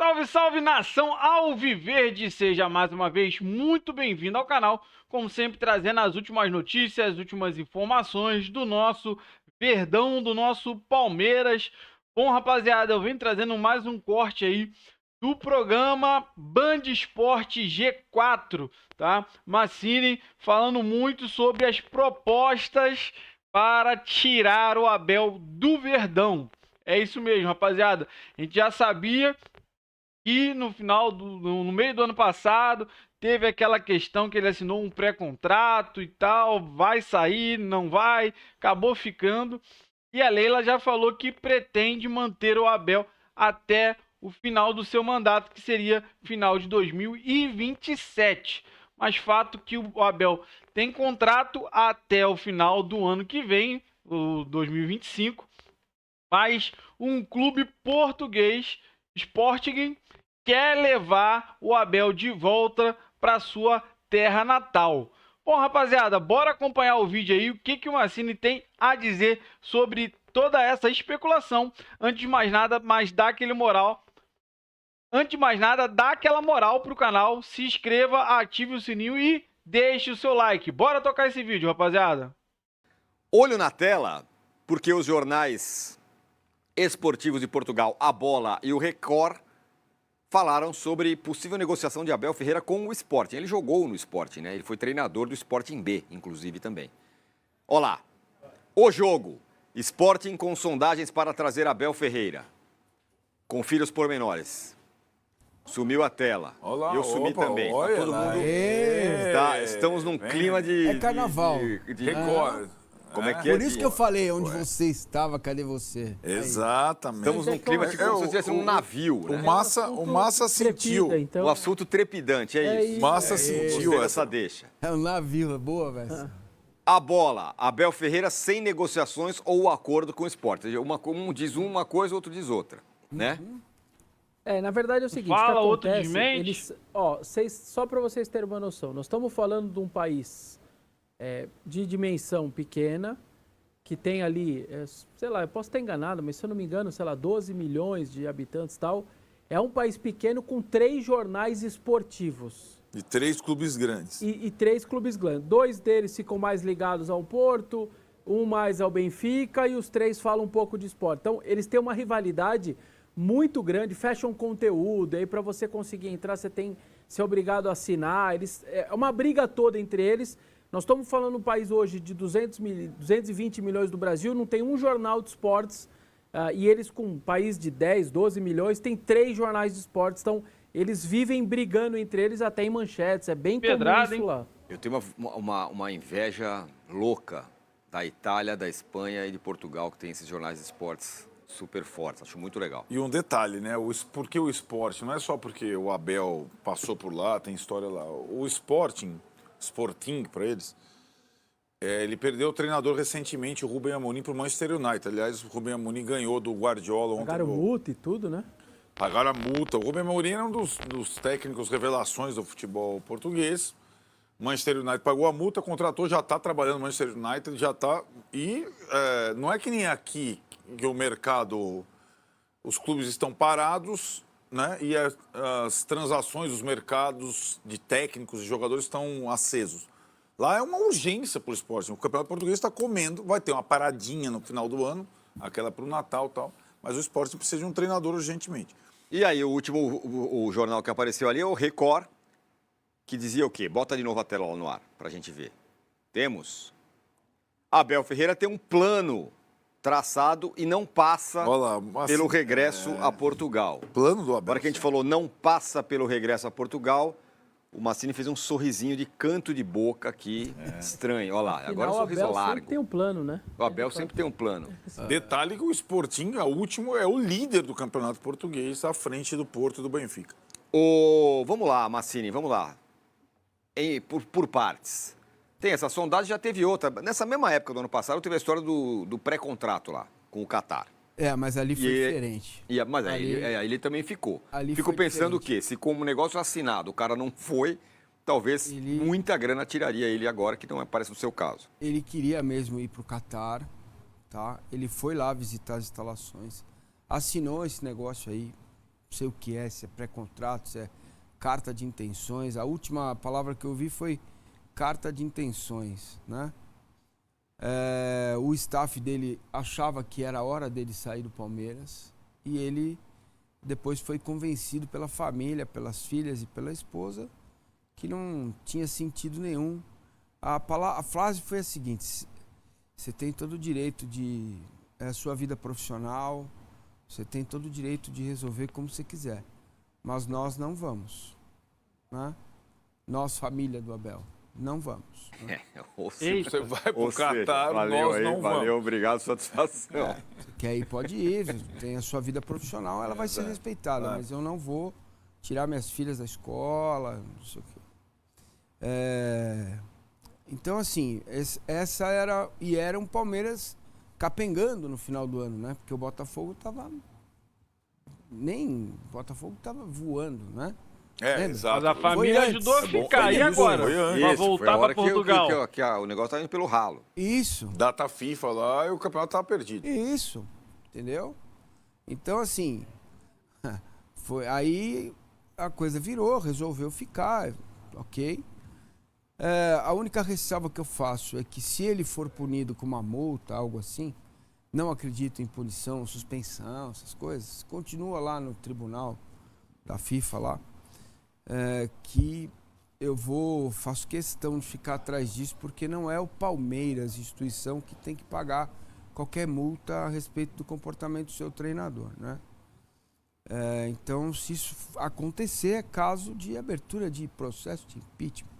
Salve, salve nação Alviverde! Seja mais uma vez muito bem-vindo ao canal, como sempre trazendo as últimas notícias, as últimas informações do nosso Verdão, do nosso Palmeiras. Bom, rapaziada, eu venho trazendo mais um corte aí do programa Band Esporte G4, tá? Massini falando muito sobre as propostas para tirar o Abel do Verdão. É isso mesmo, rapaziada. A gente já sabia que no meio do ano passado, teve aquela questão que ele assinou um pré-contrato e tal, vai sair, não vai, acabou ficando. E a Leila já falou que pretende manter o Abel até o final do seu mandato, que seria final de 2027. Mas fato que o Abel tem contrato até o final do ano que vem, o 2025, mas um clube português, Sporting, quer levar o Abel de volta para sua terra natal. Bom, rapaziada, bora acompanhar o vídeo aí, o que o Massini tem a dizer sobre toda essa especulação. Antes de mais nada, dá aquele moral. Antes de mais nada, dá aquela moral pro canal, se inscreva, ative o sininho e deixe o seu like. Bora tocar esse vídeo, rapaziada. Olho na tela, porque os jornais esportivos de Portugal, A Bola e o Record, falaram sobre possível negociação de Abel Ferreira com o Sporting. Ele jogou no Sporting, né? Ele foi treinador do Sporting B, inclusive, também. Olá, o jogo. Sporting com sondagens para trazer Abel Ferreira. Confira os pormenores. Sumiu a tela. Olá, eu sumi também. Olha todo lá. mundo. Estamos num clima de. É carnaval. De Record. Como é que é? Por isso que eu falei, onde você estava, cadê você? Exatamente. Estamos num clima tipo como se estivesse num navio, né? O Massa sentiu. Trepida, então. Um assunto trepidante, é isso. Massa Gostei sentiu dessa deixa. É um navio, boa, velho. A Bola, Abel Ferreira sem negociações ou acordo com o Sport. Um diz uma coisa, outro diz outra, né? Na verdade é o seguinte, Fala, o que outro acontece, desmente. eles, só para vocês terem uma noção, nós estamos falando de um país de dimensão pequena, que tem ali, sei lá, eu posso estar enganado, mas se eu não me engano, sei lá, 12 milhões de habitantes e tal. É um país pequeno com 3 jornais esportivos. De 3 clubes grandes. E 3 clubes grandes. 2 deles ficam mais ligados ao Porto, um mais ao Benfica e os 3 falam um pouco de esporte. Então, eles têm uma rivalidade muito grande, fecham conteúdo, aí para você conseguir entrar, você é obrigado a assinar. É uma briga toda entre eles. Nós estamos falando um país hoje de 220 milhões do Brasil, não tem um jornal de esportes, e eles com um país de 10, 12 milhões, tem 3 jornais de esportes, então eles vivem brigando entre eles até em manchetes, é bem Pedrada, comum isso lá. Eu tenho uma inveja louca da Itália, da Espanha e de Portugal, que tem esses jornais de esportes super fortes. Acho muito legal. E um detalhe, né? Por que o esporte? Não é só porque o Abel passou por lá, tem história lá. O Sporting para eles, ele perdeu o treinador recentemente, o Rubem Amorim, para o Manchester United. Aliás, o Rubem Amorim ganhou do Guardiola ontem. Pagaram multa e tudo, né? Pagaram a multa. O Rubem Amorim era um dos técnicos revelações do futebol português. O Manchester United pagou a multa, contratou, já está trabalhando no Manchester United, já está. E não é que nem aqui, que o mercado, os clubes estão parados, né? E as transações, os mercados de técnicos e jogadores estão acesos. Lá é uma urgência para o esporte. O Campeonato Português está comendo, vai ter uma paradinha no final do ano, aquela para o Natal e tal, mas o esporte precisa de um treinador urgentemente. E aí, o jornal que apareceu ali é o Record, que dizia o quê? Bota de novo a tela lá no ar, para a gente ver. Temos. Abel Ferreira tem um plano traçado e não passa pelo regresso a Portugal. Plano do Abel. Agora que a gente falou não passa pelo regresso a Portugal, o Massini fez um sorrisinho de canto de boca aqui, estranho. Olha lá, agora o sorriso Abel largo. sempre tem um plano, né? O Abel sempre tem um plano. Detalhe que o Sporting, o último, é o líder do Campeonato Português, à frente do Porto e do Benfica. Vamos lá, Massini, vamos lá. Por partes. Tem essa sondagem, já teve outra. Nessa mesma época do ano passado, teve a história do pré-contrato lá, com o Qatar. Mas ali foi diferente. Mas aí ele também ficou. Fico foi pensando diferente. o quê? Se como negócio assinado o cara não foi, talvez muita grana tiraria ele agora, que não parece o seu caso. Ele queria mesmo ir para o Catar, tá? Ele foi lá visitar as instalações, assinou esse negócio aí, sei o que é, se é pré-contrato, se é carta de intenções. A última palavra que eu vi foi carta de intenções, né? O staff dele achava que era a hora dele sair do Palmeiras e ele depois foi convencido pela família, pelas filhas e pela esposa que não tinha sentido nenhum. A frase foi a seguinte: você tem todo o direito de sua vida profissional, você tem todo o direito de resolver como você quiser, mas nós não vamos, né? Nós, família do Abel, não vamos, né? Você vai pro Catar, nós não vamos. Valeu, obrigado, satisfação. Você quer ir, pode ir, tem a sua vida profissional, ela vai ser respeitada, mas eu não vou tirar minhas filhas da escola, não sei o quê. Então, assim, essa era um Palmeiras capengando no final do ano, né? Porque o Botafogo tava voando, né? Exato. Mas a família ajudou a ficar. E agora? Pra voltar pra Portugal. O negócio tá indo pelo ralo. Isso. Data FIFA lá e o campeonato tava perdido. Isso, entendeu? Então, assim, aí a coisa virou, resolveu ficar, ok. A única ressalva que eu faço é que se ele for punido com uma multa, algo assim, não acredito em punição, suspensão, essas coisas, continua lá no tribunal da FIFA lá, que eu faço questão de ficar atrás disso, porque não é o Palmeiras, instituição, que tem que pagar qualquer multa a respeito do comportamento do seu treinador, né? Então, se isso acontecer, é caso de abertura de processo de impeachment,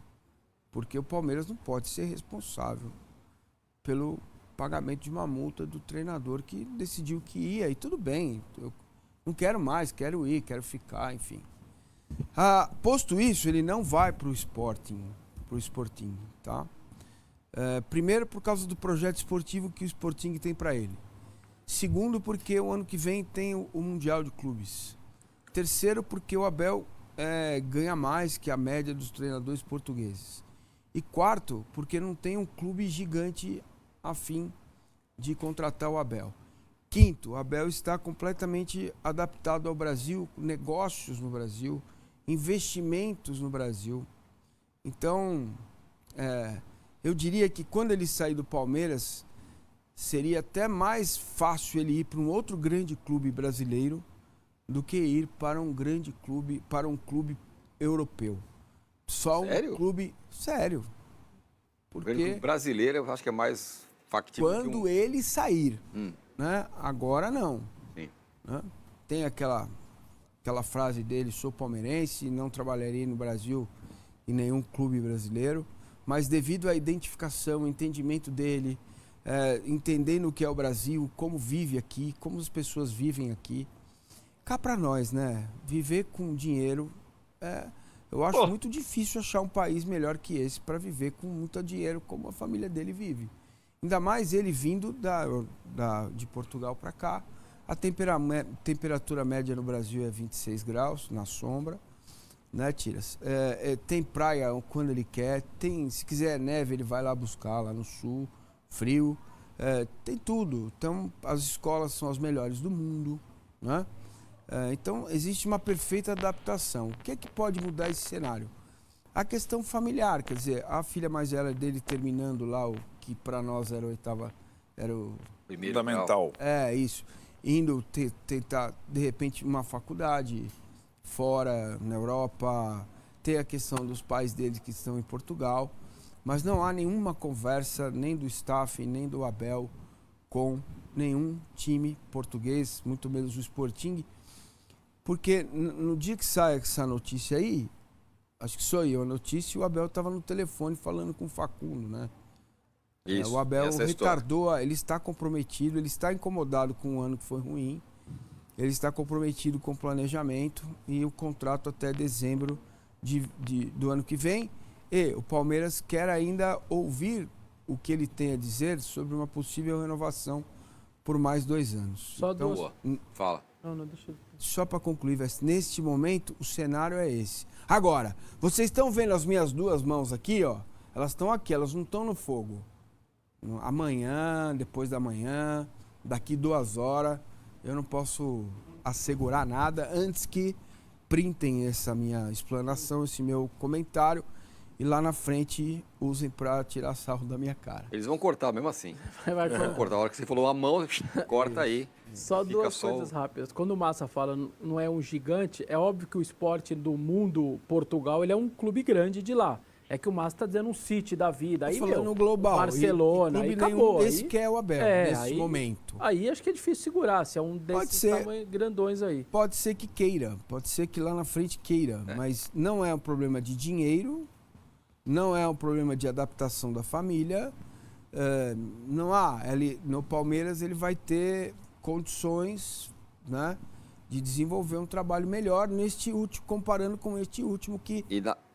porque o Palmeiras não pode ser responsável pelo pagamento de uma multa do treinador que decidiu que ia, e tudo bem, eu não quero mais, quero ir, quero ficar, enfim. Posto isso, ele não vai para o Sporting, tá? Primeiro, por causa do projeto esportivo que o Sporting tem para ele. Segundo, porque o ano que vem tem o Mundial de Clubes. Terceiro, porque o Abel ganha mais que a média dos treinadores portugueses. E quarto, porque não tem um clube gigante a fim de contratar o Abel. Quinto, o Abel está completamente adaptado ao Brasil, negócios no Brasil, investimentos no Brasil. Então, eu diria que quando ele sair do Palmeiras, seria até mais fácil ele ir para um outro grande clube brasileiro do que ir para um grande clube, para um clube europeu. Sério? Um clube sério. Porque Brasileiro eu acho que é mais factível. Quando ele sair, né? Agora não. Sim. Né? Tem aquela frase dele: sou palmeirense, não trabalharei no Brasil em nenhum clube brasileiro, mas devido à identificação, entendimento dele, entendendo o que é o Brasil, como vive aqui, como as pessoas vivem aqui, cá para nós, né? Viver com dinheiro, eu acho muito difícil achar um país melhor que esse para viver com muito dinheiro, como a família dele vive. Ainda mais ele vindo de Portugal para cá. A temperatura média no Brasil é 26 graus, na sombra, né, Tiras? Tem praia quando ele quer, se quiser neve, ele vai lá buscar, lá no sul, frio, tem tudo. Então, as escolas são as melhores do mundo, né? Então, existe uma perfeita adaptação. O que é que pode mudar esse cenário? A questão familiar, quer dizer, a filha mais velha dele terminando lá, o que para nós era o Primeiro fundamental. Isso. Indo tentar, de repente, uma faculdade fora, na Europa, ter a questão dos pais dele que estão em Portugal, mas não há nenhuma conversa, nem do staff, nem do Abel, com nenhum time português, muito menos o Sporting, porque no dia que sai essa notícia aí, acho que só eu a notícia, o Abel estava no telefone falando com o Facundo, né? Isso, o Abel retardou, história. ele está comprometido, ele está incomodado com o ano que foi ruim, ele está comprometido com o planejamento e o contrato até dezembro do ano que vem. E o Palmeiras quer ainda ouvir o que ele tem a dizer sobre uma possível renovação por mais 2 anos. Boa. Fala. Não, deixa eu... Só para concluir, neste momento o cenário é esse. Agora, vocês estão vendo as minhas 2 mãos aqui, ó? Elas estão aqui, elas não estão no fogo. Amanhã, depois da manhã, daqui 2 horas, eu não posso assegurar nada antes que printem essa minha explanação, esse meu comentário e lá na frente usem para tirar sarro da minha cara. Eles vão cortar mesmo assim. Vai Vão cortar. A hora que você falou a mão, corta aí. Só Fica duas só coisas rápidas. Quando o Massa fala não é um gigante, é óbvio que o esporte do mundo Portugal ele é um clube grande de lá. É que o Massa tá dizendo um City da vida. Aí, falando no global. Barcelona, e aí clube acabou. nenhum, esse que é o Abel, nesse aí, momento. Aí acho que é difícil segurar, se é um Pode desses ser. grandões aí. Pode ser que queira, pode ser que lá na frente queira, mas não é um problema de dinheiro, não é um problema de adaptação da família. Não há. No Palmeiras ele vai ter condições, né, de desenvolver um trabalho melhor neste último, comparando com este último que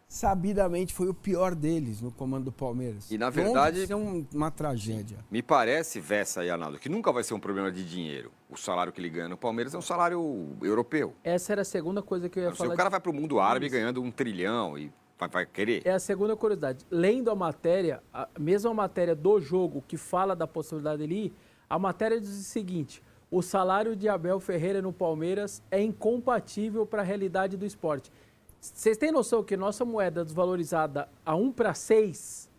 sabidamente foi o pior deles no comando do Palmeiras. E na verdade isso é uma tragédia. Me parece, Vessa e Arnaldo, que nunca vai ser um problema de dinheiro. O salário que ele ganha no Palmeiras é um salário europeu. Essa era a segunda coisa que eu ia falar. O cara vai para o mundo árabe ganhando 1 trilhão e vai querer. É a segunda curiosidade. Lendo a matéria, mesmo a matéria do jogo que fala da possibilidade dele ir, a matéria diz o seguinte: o salário de Abel Ferreira no Palmeiras é incompatível para a realidade do esporte. Vocês têm noção que nossa moeda desvalorizada a 1:6,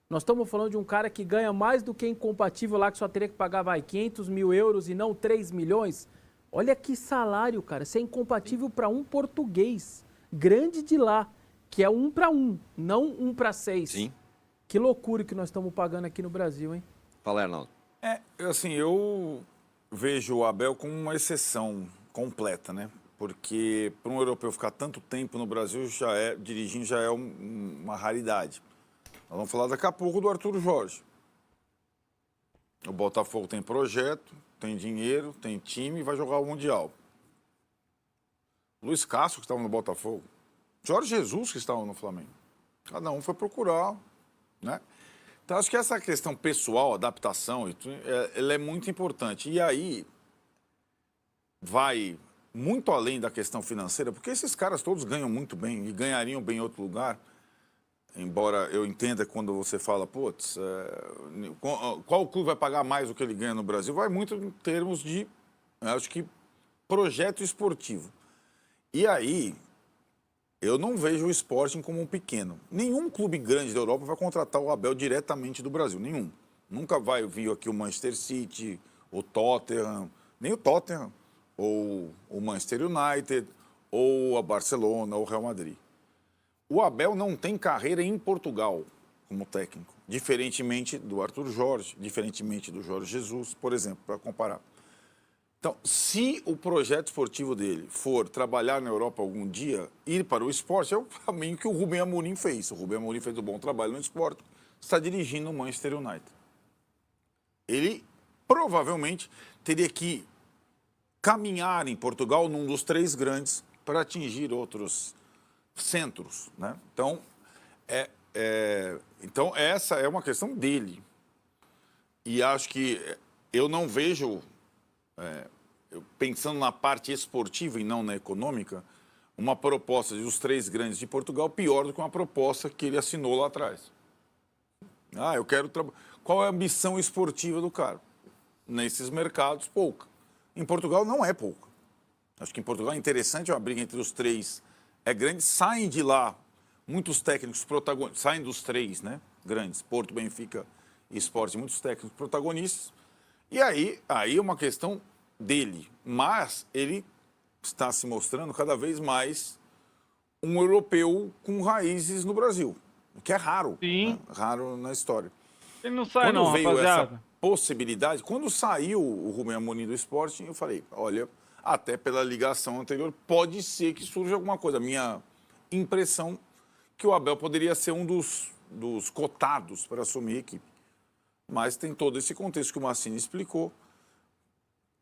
nós estamos falando de um cara que ganha mais do que incompatível lá, que só teria que pagar, 500 mil euros e não 3 milhões? Olha que salário, cara. Isso é incompatível para um português grande de lá, que é 1:1, não 1:6. Sim. Que loucura que nós estamos pagando aqui no Brasil, hein? Fala, Arnaldo. Assim, eu vejo o Abel como uma exceção completa, né? Porque para um europeu ficar tanto tempo no Brasil, dirigindo já é uma raridade. Nós vamos falar daqui a pouco do Arthur Jorge. O Botafogo tem projeto, tem dinheiro, tem time e vai jogar o Mundial. Luiz Castro, que estava no Botafogo. Jorge Jesus, que estava no Flamengo. Cada um foi procurar, né? Então, acho que essa questão pessoal, adaptação, ela é muito importante. E aí vai muito além da questão financeira, porque esses caras todos ganham muito bem e ganhariam bem em outro lugar. Embora eu entenda quando você fala, putz, qual clube vai pagar mais do que ele ganha no Brasil? Vai muito em termos de, acho que, projeto esportivo. E aí, eu não vejo o Sporting como um pequeno. Nenhum clube grande da Europa vai contratar o Abel diretamente do Brasil, nenhum. Nunca vai vir aqui o Manchester City, o Tottenham, nem o Tottenham, ou o Manchester United, ou a Barcelona, ou o Real Madrid. O Abel não tem carreira em Portugal como técnico, diferentemente do Arthur Jorge, diferentemente do Jorge Jesus, por exemplo, para comparar. Então, se o projeto esportivo dele for trabalhar na Europa algum dia, ir para o esporte, é o caminho que o Rubem Amorim fez. O Rubem Amorim fez um bom trabalho no esporte, está dirigindo o Manchester United. Ele provavelmente teria que caminhar em Portugal num dos 3 grandes para atingir outros centros, né? Então, essa é uma questão dele. E acho que eu não vejo, pensando na parte esportiva e não na econômica, uma proposta dos 3 grandes de Portugal pior do que uma proposta que ele assinou lá atrás. Eu quero trabalhar. Qual é a ambição esportiva do cara? Nesses mercados, pouca. Em Portugal não é pouca. Acho que em Portugal é interessante, uma briga entre os 3 é grande. Saem de lá muitos técnicos protagonistas, saem dos 3, né, grandes, Porto, Benfica e Sport, muitos técnicos protagonistas. E aí é uma questão dele. Mas ele está se mostrando cada vez mais um europeu com raízes no Brasil, o que é raro. Sim. Né? Raro na história. Ele não sai, Quando não, veio rapaziada. essa possibilidade, quando saiu o Rubem Amorim do Sporting, eu falei, olha, até pela ligação anterior, pode ser que surja alguma coisa. A minha impressão que o Abel poderia ser um dos cotados para assumir a equipe. Mas tem todo esse contexto que o Massini explicou,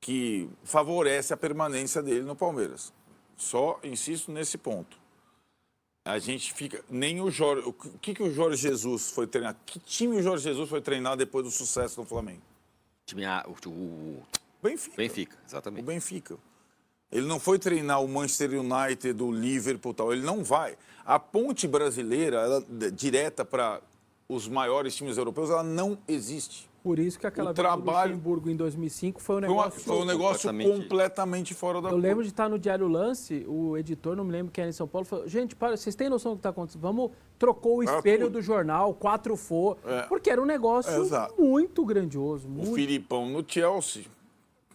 que favorece a permanência dele no Palmeiras. Só insisto nesse ponto. A gente fica... Nem o Jorge... O que o Jorge Jesus foi treinar? Que time o Jorge Jesus foi treinar depois do sucesso do Flamengo? O Benfica. Benfica, O exatamente. Benfica. Ele não foi treinar o Manchester United, o Liverpool e tal. Ele não vai. A ponte brasileira, ela, direta para os maiores times europeus, ela não existe. Por isso que aquela vez do Luxemburgo em 2005 foi um negócio... Foi um negócio completamente fora da Eu lembro de estar no Diário Lance, o editor, não me lembro quem era em São Paulo, falou, gente, para, vocês têm noção do que está acontecendo? Trocou o espelho do jornal, 4 porque era um negócio muito grandioso. O Filipão no Chelsea,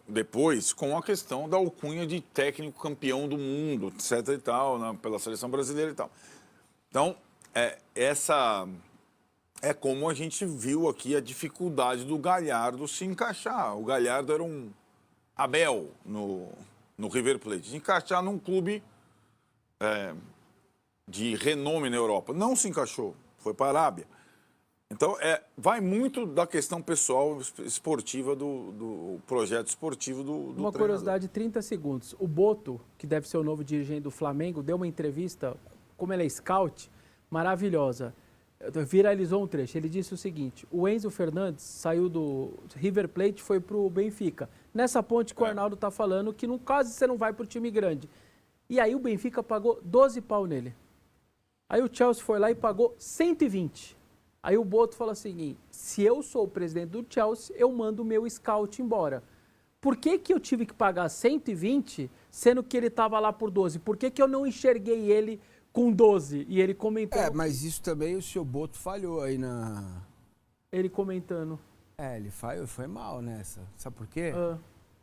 depois, com a questão da alcunha de técnico campeão do mundo, etc e tal, né, pela seleção brasileira e tal. Então, essa... É como a gente viu aqui a dificuldade do Galhardo se encaixar. O Galhardo era um Abel no River Plate. Se encaixar num clube de renome na Europa. Não se encaixou, foi para a Arábia. Então, vai muito da questão pessoal esportiva do projeto esportivo do Uma treinador. curiosidade, 30 segundos. O Boto, que deve ser o novo dirigente do Flamengo, deu uma entrevista, como ele é scout, maravilhosa. Viralizou um trecho. Ele disse o seguinte: o Enzo Fernandes saiu do River Plate e foi para o Benfica. Nessa ponte que o Arnaldo está falando, que no caso você não vai para o time grande. E aí o Benfica pagou 12 pau nele. Aí o Chelsea foi lá e pagou 120. Aí o Boto falou assim: se eu sou o presidente do Chelsea, eu mando o meu scout embora. Por que eu tive que pagar 120, sendo que ele estava lá por 12? Por que eu não enxerguei ele com 12? E ele comentou... mas isso também o seu Boto falhou aí na... Ele comentando. Ele foi mal nessa. Sabe por quê?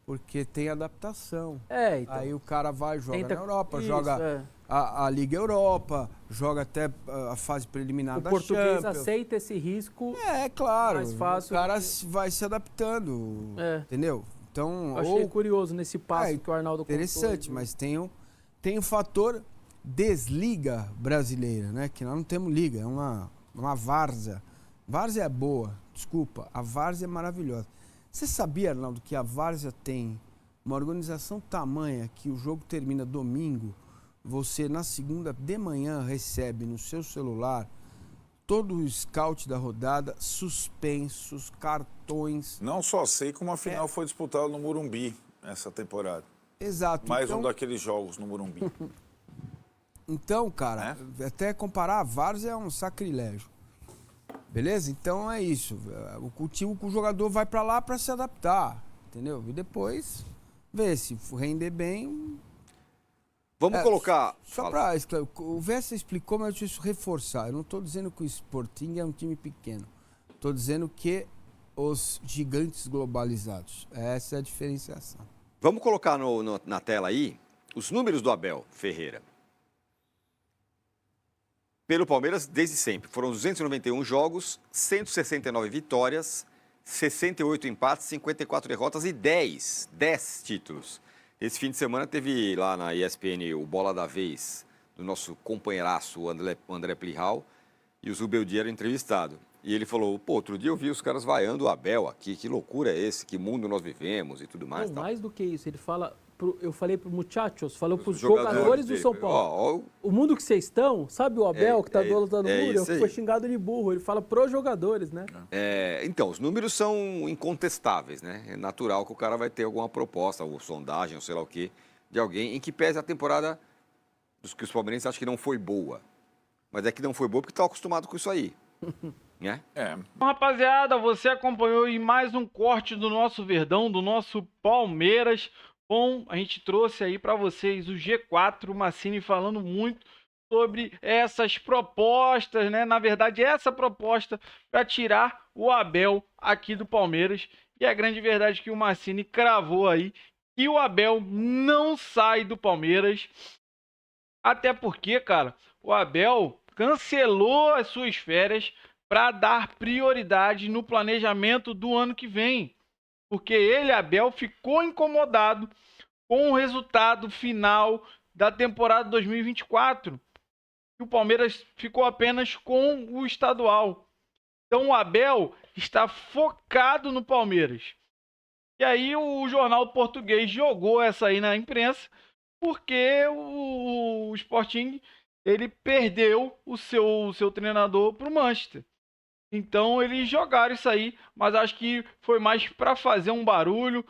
Porque tem adaptação. Então. Aí o cara vai, joga na Europa, joga a Liga Europa, joga até a fase preliminar da Champions. O português aceita esse risco. Claro. Mais fácil. O cara vai se adaptando, entendeu? Então, achei curioso nesse passo que o Arnaldo contou. Interessante, mas tem o fator desliga brasileira, né? Que nós não temos liga, é uma várzea. Várzea é boa, desculpa, a várzea é maravilhosa. Você sabia, Arnaldo, que a várzea tem uma organização tamanha que o jogo termina domingo, você na segunda de manhã recebe no seu celular todo o scout da rodada, suspensos, cartões. Não só sei como a final foi disputada no Morumbi essa temporada. Exato. Mais um daqueles jogos no Morumbi. Então, cara, até comparar a várzea é um sacrilégio. Beleza? Então é isso. O jogador vai pra lá pra se adaptar, entendeu? E depois ver se render bem. Vamos colocar... Só pra esclarecer, o Vessa explicou, mas eu preciso reforçar. Eu não tô dizendo que o Sporting é um time pequeno. Tô dizendo que os gigantes globalizados. Essa é a diferenciação. Vamos colocar na tela aí os números do Abel Ferreira. Pelo Palmeiras, desde sempre. Foram 291 jogos, 169 vitórias, 68 empates, 54 derrotas e 10 títulos. Esse fim de semana teve lá na ESPN o Bola da Vez, do nosso companheiraço, o André Plihal, e o Zubeldia era entrevistado. E ele falou, outro dia eu vi os caras vaiando o Abel aqui, que loucura é esse, que mundo nós vivemos e tudo mais. Não, mais do que isso, ele fala... Eu falei para os muchachos, falou para os jogadores do São Paulo. O mundo que vocês estão, sabe o Abel que está do outro lado do muro? Foi xingado de burro. Ele fala pros jogadores, né? Então, os números são incontestáveis, né? É natural que o cara vai ter alguma proposta, ou sondagem, ou sei lá o quê, de alguém em que pese a temporada dos que os palmeirenses acham que não foi boa. Mas é que não foi boa porque estão acostumados com isso aí. Né? Bom, rapaziada, você acompanhou aí mais um corte do nosso Verdão, do nosso Palmeiras. Bom, a gente trouxe aí para vocês o G4, o Massini falando muito sobre essas propostas, né? Na verdade, essa proposta para tirar o Abel aqui do Palmeiras. E a grande verdade é que o Massini cravou aí que o Abel não sai do Palmeiras. Até porque, cara, o Abel cancelou as suas férias para dar prioridade no planejamento do ano que vem. Porque ele, Abel, ficou incomodado com o resultado final da temporada 2024. E o Palmeiras ficou apenas com o estadual. Então o Abel está focado no Palmeiras. E aí o jornal português jogou essa aí na imprensa, porque o Sporting ele perdeu o seu treinador para o Manchester. Então eles jogaram isso aí, mas acho que foi mais para fazer um barulho,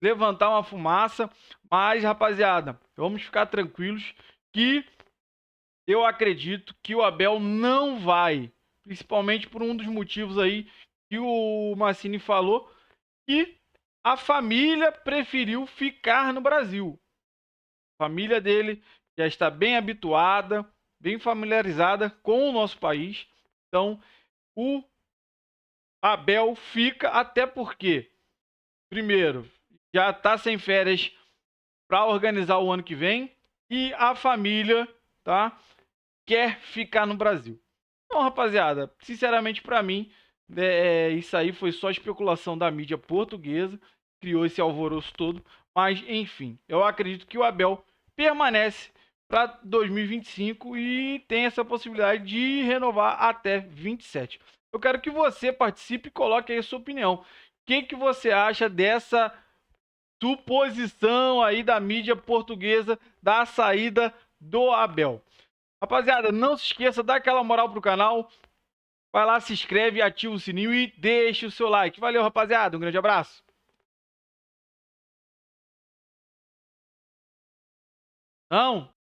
levantar uma fumaça. Mas, rapaziada, vamos ficar tranquilos que eu acredito que o Abel não vai, principalmente por um dos motivos aí que o Massini falou, que a família preferiu ficar no Brasil. A família dele já está bem habituada, bem familiarizada com o nosso país. Então, o Abel fica, até porque, primeiro, já está sem férias para organizar o ano que vem e a família, tá, quer ficar no Brasil. Então, rapaziada, sinceramente para mim, isso aí foi só especulação da mídia portuguesa, criou esse alvoroço todo, mas enfim, eu acredito que o Abel permanece para 2025 e tem essa possibilidade de renovar até 27. Eu quero que você participe e coloque aí a sua opinião. O que você acha dessa suposição aí da mídia portuguesa da saída do Abel? Rapaziada, não se esqueça, dá aquela moral pro canal. Vai lá, se inscreve, ativa o sininho e deixa o seu like. Valeu, rapaziada. Um grande abraço. Não.